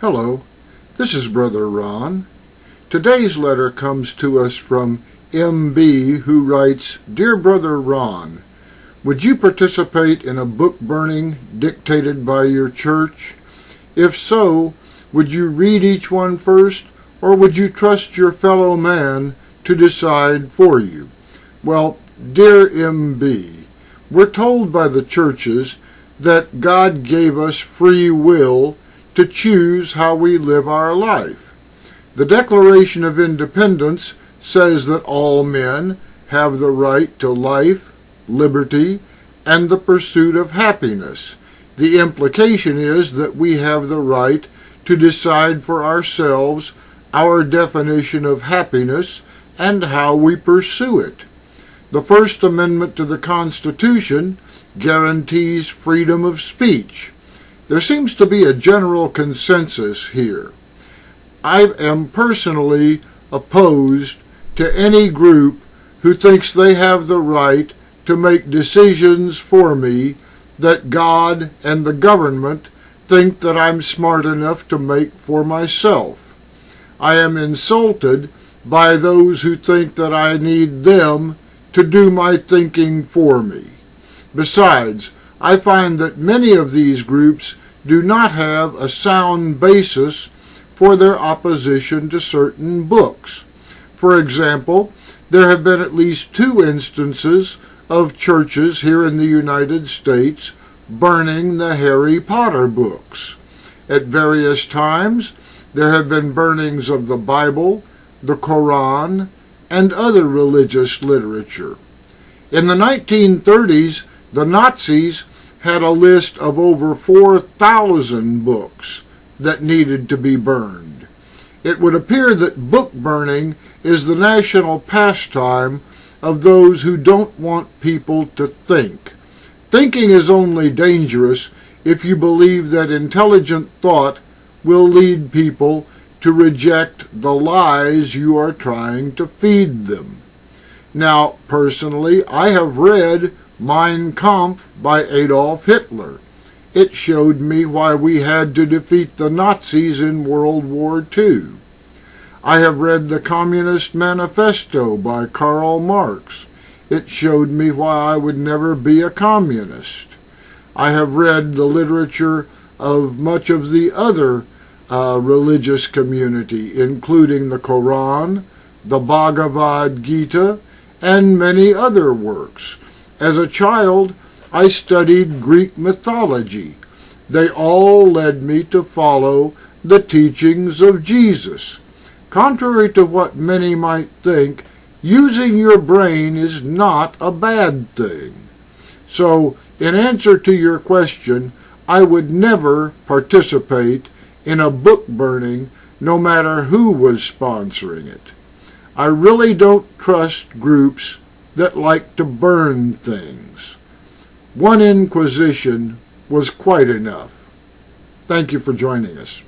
Hello, this is Brother Ron. Today's letter comes to us from MB, who writes, Dear Brother Ron, would you participate in a book burning dictated by your church? If so, would you read each one first, or would you trust your fellow man to decide for you? Well, dear MB, we're told by the churches that God gave us free will to choose how we live our life. The Declaration of Independence says that all men have the right to life, liberty, and the pursuit of happiness. The implication is that we have the right to decide for ourselves our definition of happiness and how we pursue it. The First Amendment to the Constitution guarantees freedom of speech. There seems to be a general consensus here. I am personally opposed to any group who thinks they have the right to make decisions for me that God and the government think that I'm smart enough to make for myself. I am insulted by those who think that I need them to do my thinking for me. Besides, I find that many of these groups do not have a sound basis for their opposition to certain books. For example, there have been at least 2 instances of churches here in the United States burning the Harry Potter books. At various times, there have been burnings of the Bible, the Quran, and other religious literature. In the 1930s, the Nazis had a list of over 4,000 books that needed to be burned. It would appear that book burning is the national pastime of those who don't want people to think. Thinking is only dangerous if you believe that intelligent thought will lead people to reject the lies you are trying to feed them. Now, personally, I have read Mein Kampf by Adolf Hitler. It showed me why we had to defeat the Nazis in World War II. I have read the Communist Manifesto by Karl Marx. It showed me why I would never be a communist. I have read the literature of much of the other religious community, including the Quran, the Bhagavad Gita, and many other works. As a child, I studied Greek mythology. They all led me to follow the teachings of Jesus. Contrary to what many might think, using your brain is not a bad thing. So, in answer to your question, I would never participate in a book burning, no matter who was sponsoring it. I really don't trust groups that like to burn things. One inquisition was quite enough. Thank you for joining us.